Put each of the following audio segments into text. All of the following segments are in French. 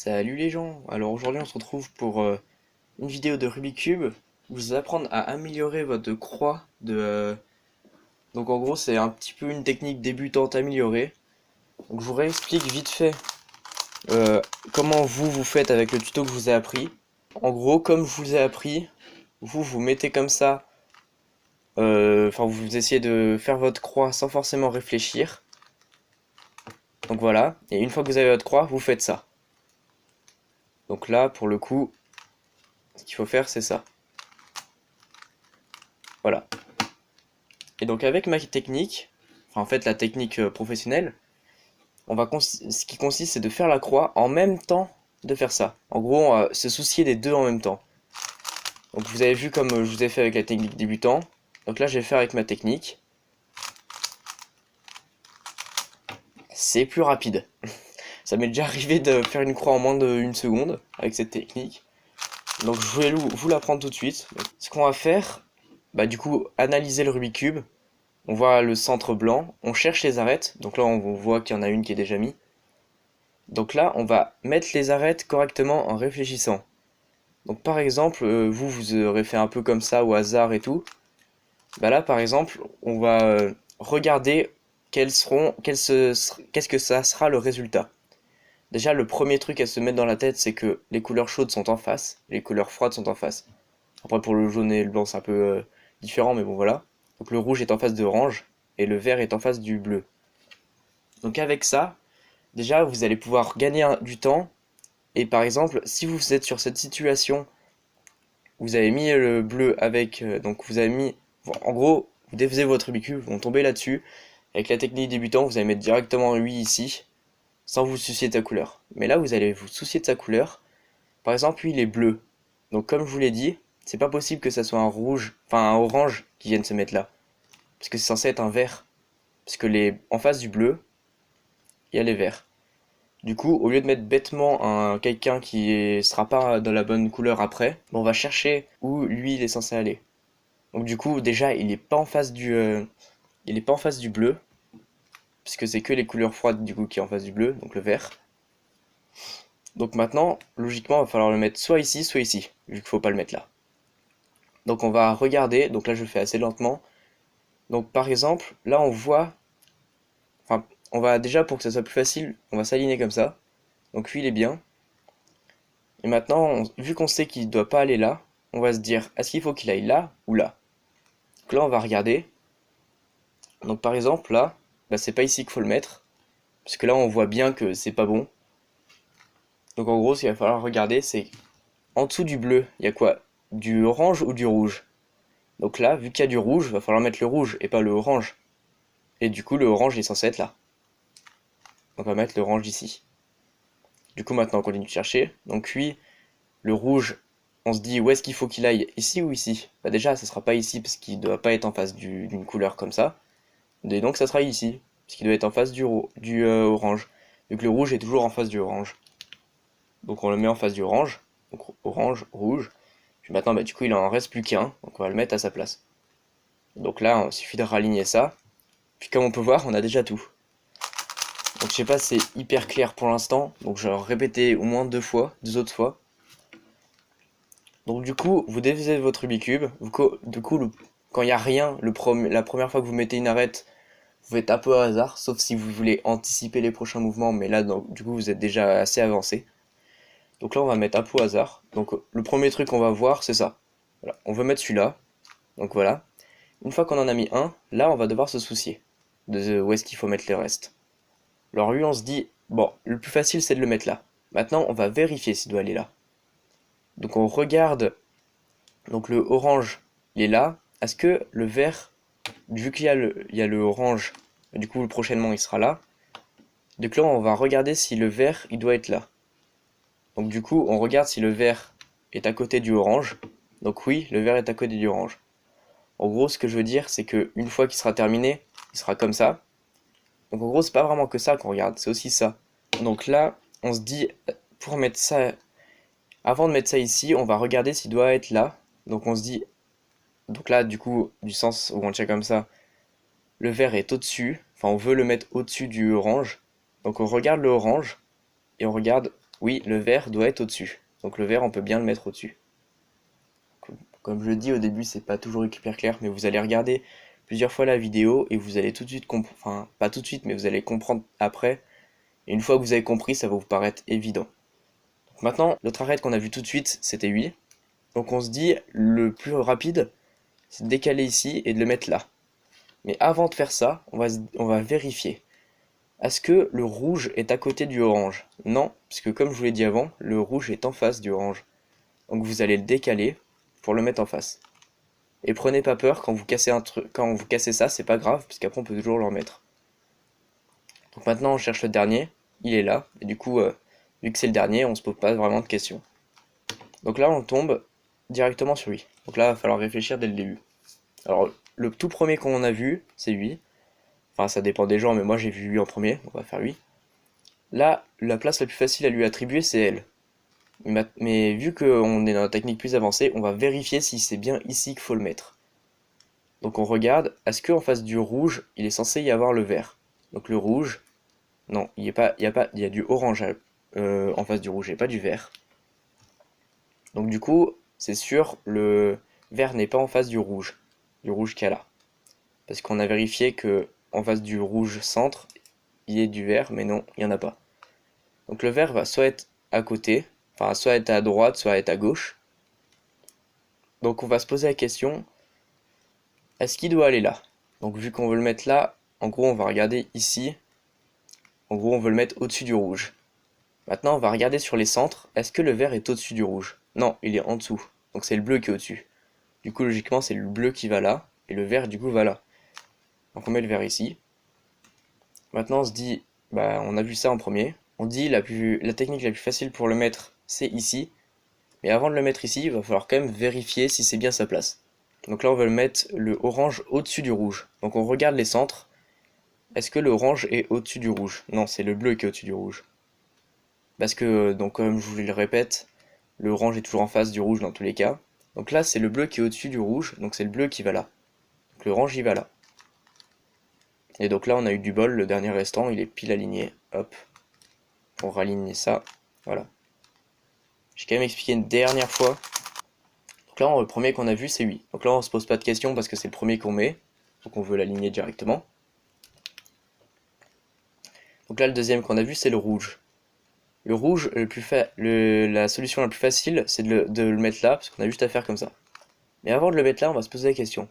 Salut les gens! Alors aujourd'hui on se retrouve pour une vidéo de Rubik's Cube. Vous apprendre à améliorer votre croix Donc en gros c'est un petit peu une technique débutante améliorée. Donc je vous réexplique vite fait comment vous faites avec le tuto que je vous ai appris. En gros comme je vous ai appris, vous mettez comme ça, enfin vous essayez de faire votre croix sans forcément réfléchir. Donc voilà, et une fois que vous avez votre croix, vous faites ça. Donc là pour le coup, ce qu'il faut faire c'est ça. Voilà. Et donc avec ma technique, enfin en fait la technique professionnelle, ce qui consiste c'est de faire la croix en même temps de faire ça. En gros, on va se soucier des deux en même temps. Donc vous avez vu comme je vous ai fait avec la technique débutant. Donc là je vais faire avec ma technique. C'est plus rapide. Ça m'est déjà arrivé de faire une croix en moins d'une seconde avec cette technique. Donc je vais vous l'apprendre tout de suite. Ce qu'on va faire, bah du coup analyser le Rubik's Cube. On voit le centre blanc, on cherche les arêtes, donc là on voit qu'il y en a une qui est déjà mise. Donc là on va mettre les arêtes correctement en réfléchissant. Donc par exemple, vous aurez fait un peu comme ça au hasard et tout. Bah là par exemple, on va regarder qu'est-ce que ça sera le résultat. Déjà le premier truc à se mettre dans la tête c'est que les couleurs chaudes sont en face, les couleurs froides sont en face. Après pour le jaune et le blanc c'est un peu différent mais bon voilà. Donc le rouge est en face de orange et le vert est en face du bleu. Donc avec ça, déjà vous allez pouvoir gagner du temps. Et par exemple, si vous êtes sur cette situation, vous avez mis le bleu avec, donc vous avez mis, en gros, vous défaisez votre Rubik's Cube, vous tombez là-dessus. Avec la technique débutant, vous allez mettre directement 8 ici, sans vous soucier de sa couleur. Mais là, vous allez vous soucier de sa couleur. Par exemple, lui, il est bleu. Donc comme je vous l'ai dit, c'est pas possible que ça soit un rouge, enfin un orange qui vienne se mettre là. Parce que c'est censé être un vert. Parce que en face du bleu, il y a les verts. Du coup, au lieu de mettre bêtement quelqu'un qui sera pas dans la bonne couleur après, on va chercher où lui il est censé aller. Donc du coup, déjà, il est pas en face du bleu, puisque c'est que les couleurs froides du coup qui est en face du bleu, donc le vert. Donc maintenant, logiquement, il va falloir le mettre soit ici, vu qu'il faut pas le mettre là. Donc on va regarder, donc là je le fais assez lentement. Donc par exemple, là on voit, enfin, on va déjà pour que ça soit plus facile, on va s'aligner comme ça. Donc lui il est bien. Et maintenant, vu qu'on sait qu'il ne doit pas aller là, on va se dire, est-ce qu'il faut qu'il aille là ou là? Donc là, on va regarder. Donc par exemple, là, bah, c'est pas ici qu'il faut le mettre, puisque là, on voit bien que c'est pas bon. Donc en gros, ce qu'il va falloir regarder, c'est en dessous du bleu, il y a quoi? Du orange ou du rouge? Donc là, vu qu'il y a du rouge, il va falloir mettre le rouge et pas le orange. Et du coup, le orange est censé être là. Donc on va mettre l'orange ici. Du coup, maintenant, on continue de chercher. Donc lui, le rouge, on se dit où est-ce qu'il faut qu'il aille, ici ou ici? Bah déjà, ça sera pas ici parce qu'il doit pas être en face d'une couleur comme ça. Et donc ça sera ici, parce qu'il doit être en face du orange. Vu que le rouge est toujours en face du orange. Donc on le met en face du orange. Donc orange, rouge. Puis maintenant, bah, du coup, il en reste plus qu'un. Donc on va le mettre à sa place. Donc là, il suffit de raligner ça. Puis comme on peut voir, on a déjà tout. Donc je sais pas si c'est hyper clair pour l'instant. Donc je vais répéter au moins deux autres fois. Donc du coup, vous défaisez votre Rubik's Cube. Du coup, quand il n'y a rien, la première fois que vous mettez une arête, vous faites un peu au hasard, sauf si vous voulez anticiper les prochains mouvements, mais là, donc, du coup, vous êtes déjà assez avancé. Donc là, on va mettre un peu au hasard. Donc le premier truc qu'on va voir, c'est ça. Voilà. On veut mettre celui-là. Donc voilà. Une fois qu'on en a mis un, là, on va devoir se soucier de où est-ce qu'il faut mettre le reste. Alors lui, on se dit, bon, le plus facile, c'est de le mettre là. Maintenant, on va vérifier s'il doit aller là. Donc on regarde. Donc le orange, il est là. Est-ce que le vert, vu il y a le orange, du coup prochainement il sera là. Donc là on va regarder si le vert il doit être là. Donc du coup on regarde si le vert est à côté du orange. Donc oui, le vert est à côté du orange. En gros ce que je veux dire c'est que une fois qu'il sera terminé, il sera comme ça. Donc en gros c'est pas vraiment que ça qu'on regarde, c'est aussi ça. Donc là on se dit pour mettre ça, avant de mettre ça ici, on va regarder s'il doit être là. Donc on se dit, donc là du coup du sens où on tient comme ça, le vert est au-dessus, enfin on veut le mettre au-dessus du orange. Donc on regarde le orange et on regarde Oui, le vert doit être au-dessus. Donc le vert, on peut bien le mettre au-dessus. Comme je le dis au début, c'est pas toujours hyper clair, mais vous allez regarder plusieurs fois la vidéo et vous allez tout de suite comprendre, enfin pas tout de suite, mais vous allez comprendre après. Et une fois que vous avez compris, ça va vous paraître évident. Donc maintenant, l'autre arête qu'on a vu tout de suite, c'était oui. Donc on se dit, le plus rapide, c'est de décaler ici et de le mettre là. Mais avant de faire ça, on va vérifier. Est-ce que le rouge est à côté du orange? Non, puisque comme je vous l'ai dit avant, le rouge est en face du orange. Donc vous allez le décaler pour le mettre en face. Et prenez pas peur quand vous cassez quand vous cassez ça, c'est pas grave, parce qu'après on peut toujours le remettre. Donc maintenant on cherche le dernier, il est là, et du coup, vu que c'est le dernier, on se pose pas vraiment de questions. Donc là on tombe directement sur lui. Donc là il va falloir réfléchir dès le début. Alors le tout premier qu'on a vu, c'est lui. Enfin ça dépend des gens, mais moi j'ai vu lui en premier, on va faire lui. Là, la place la plus facile à lui attribuer, c'est elle. Mais vu qu'on est dans la technique plus avancée, on va vérifier si c'est bien ici qu'il faut le mettre. Donc on regarde, est-ce qu'en face du rouge, il est censé y avoir le vert? Donc le rouge, non, il y a du orange en face du rouge et pas du vert. Donc du coup, c'est sûr, le vert n'est pas en face du rouge qu'il y a là. Parce qu'on a vérifié que en face du rouge centre, il y a du vert, mais non, il n'y en a pas. Donc le vert va soit être à côté, enfin soit être à droite, soit être à gauche. Donc on va se poser la question, est-ce qu'il doit aller là? Donc vu qu'on veut le mettre là, en gros on va regarder ici. En gros on veut le mettre au-dessus du rouge. Maintenant on va regarder sur les centres, est-ce que le vert est au-dessus du rouge? Non, il est en dessous. Donc c'est le bleu qui est au-dessus. Du coup logiquement c'est le bleu qui va là, et le vert du coup va là. Donc on met le vert ici. Maintenant on se dit, bah on a vu ça en premier. On dit la technique la plus facile pour le mettre c'est ici. Mais avant de le mettre ici, il va falloir quand même vérifier si c'est bien sa place. Donc là on va le mettre le orange au-dessus du rouge. Donc on regarde les centres. Est-ce que l'orange est au-dessus du rouge? Non, c'est le bleu qui est au-dessus du rouge. Parce que, donc comme je vous le répète, le orange est toujours en face du rouge dans tous les cas. Donc là c'est le bleu qui est au-dessus du rouge, donc c'est le bleu qui va là. Donc l'orange il va là. Et donc là on a eu du bol, le dernier restant il est pile aligné. Hop, on raligne ça, voilà. J'ai quand même expliqué une dernière fois. Donc là, le premier qu'on a vu, c'est 8. Donc là, on se pose pas de questions parce que c'est le premier qu'on met. Donc on veut l'aligner directement. Donc là, le deuxième qu'on a vu, c'est le rouge. Le rouge, la solution la plus facile, c'est de le mettre là, parce qu'on a juste à faire comme ça. Mais avant de le mettre là, on va se poser la question.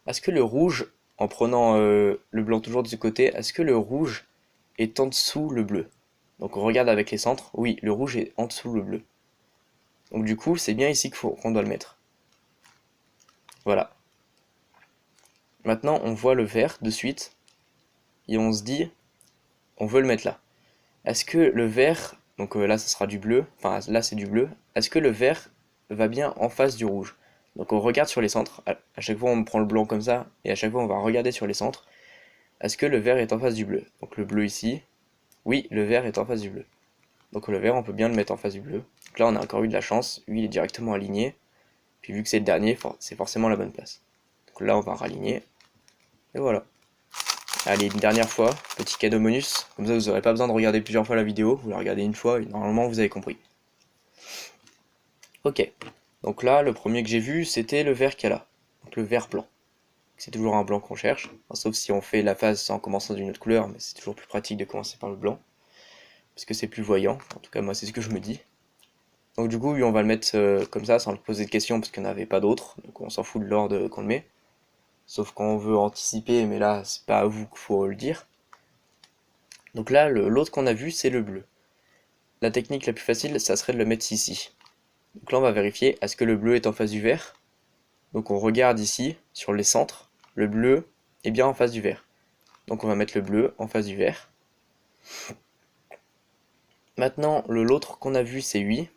Est-ce que le rouge, en prenant le blanc toujours de ce côté, est-ce que le rouge est en dessous le bleu? Donc on regarde avec les centres. Oui, le rouge est en dessous le bleu. Donc du coup, c'est bien ici qu'on doit le mettre. Voilà. Maintenant, on voit le vert de suite. Et on se dit, on veut le mettre là. Est-ce que le vert, donc là ça sera du bleu, enfin là c'est du bleu, est-ce que le vert va bien en face du rouge? Donc on regarde sur les centres, à chaque fois on prend le blanc comme ça, et à chaque fois on va regarder sur les centres. Est-ce que le vert est en face du bleu? Donc le bleu ici, oui, le vert est en face du bleu. Donc le vert on peut bien le mettre en face du bleu. Donc là on a encore eu de la chance, lui il est directement aligné, puis vu que c'est le dernier, c'est forcément la bonne place. Donc là on va raligner, et voilà. Allez, une dernière fois, petit cadeau bonus, comme ça vous n'aurez pas besoin de regarder plusieurs fois la vidéo, vous la regardez une fois et normalement vous avez compris. Ok, donc là le premier que j'ai vu c'était le vert qu'il y a là, donc le vert blanc. C'est toujours un blanc qu'on cherche, enfin, sauf si on fait la phase en commençant d'une autre couleur, mais c'est toujours plus pratique de commencer par le blanc, parce que c'est plus voyant, en tout cas moi c'est ce que je me dis. Donc du coup lui on va le mettre comme ça sans le poser de questions parce qu'il n'y en avait pas d'autres, donc on s'en fout de l'ordre qu'on le met. Sauf quand on veut anticiper, mais là c'est pas à vous qu'il faut le dire. Donc là, l'autre qu'on a vu, c'est le bleu. La technique la plus facile, ça serait de le mettre ici. Donc là, on va vérifier, est-ce que le bleu est en face du vert? Donc on regarde ici, sur les centres, le bleu est bien en face du vert. Donc on va mettre le bleu en face du vert. Maintenant, l'autre qu'on a vu, c'est 8.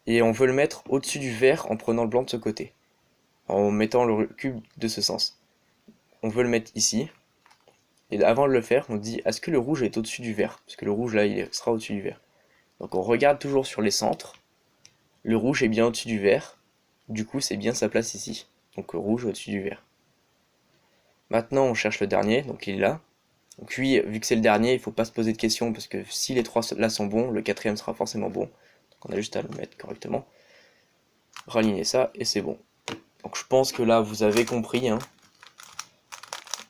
Et on veut le mettre au-dessus du vert en prenant le blanc de ce côté. En mettant le cube de ce sens. On veut le mettre ici. Et avant de le faire, on dit, est-ce que le rouge est au-dessus du vert? Parce que le rouge, là, il sera au-dessus du vert. Donc on regarde toujours sur les centres. Le rouge est bien au-dessus du vert. Du coup, c'est bien sa place ici. Donc rouge au-dessus du vert. Maintenant, on cherche le dernier, donc il est là. Donc lui, vu que c'est le dernier, il faut pas se poser de questions parce que si les 3 là sont bons, le quatrième sera forcément bon. Donc on a juste à le mettre correctement. Raligner ça et c'est bon. Donc je pense que là vous avez compris, hein.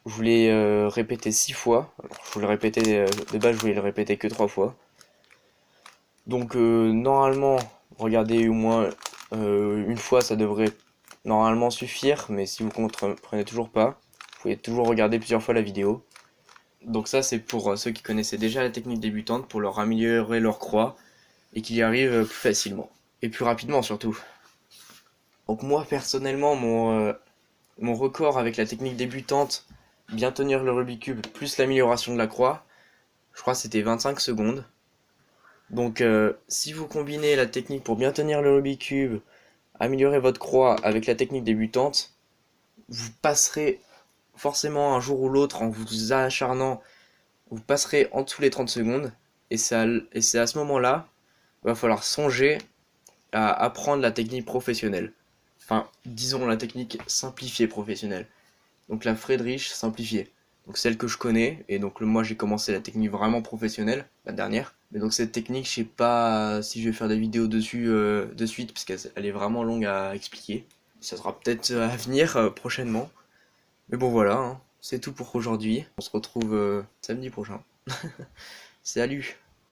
Je voulais répéter 6 fois. Alors, je voulais répéter, de base je voulais le répéter que 3 fois. Donc normalement, regardez au moins une fois, ça devrait normalement suffire, mais si vous comprenez toujours pas, vous pouvez toujours regarder plusieurs fois la vidéo. Donc ça c'est pour ceux qui connaissaient déjà la technique débutante, pour leur améliorer leur croix, et qui y arrivent plus facilement. Et plus rapidement surtout. Donc moi personnellement, mon record avec la technique débutante, bien tenir le Rubik's Cube, plus l'amélioration de la croix, je crois que c'était 25 secondes. Donc si vous combinez la technique pour bien tenir le Rubik's Cube, améliorer votre croix avec la technique débutante, vous passerez forcément un jour ou l'autre en vous acharnant, vous passerez en dessous les 30 secondes. Et c'est à ce moment-là, il va falloir songer à apprendre la technique professionnelle. Enfin, disons la technique simplifiée professionnelle. Donc la Friedrich simplifiée. Donc celle que je connais, et donc moi j'ai commencé la technique vraiment professionnelle, la dernière. Mais donc cette technique, je sais pas si je vais faire des vidéos dessus de suite, parce qu'elle est vraiment longue à expliquer. Ça sera peut-être à venir prochainement. Mais bon voilà, hein. C'est tout pour aujourd'hui. On se retrouve samedi prochain. Salut!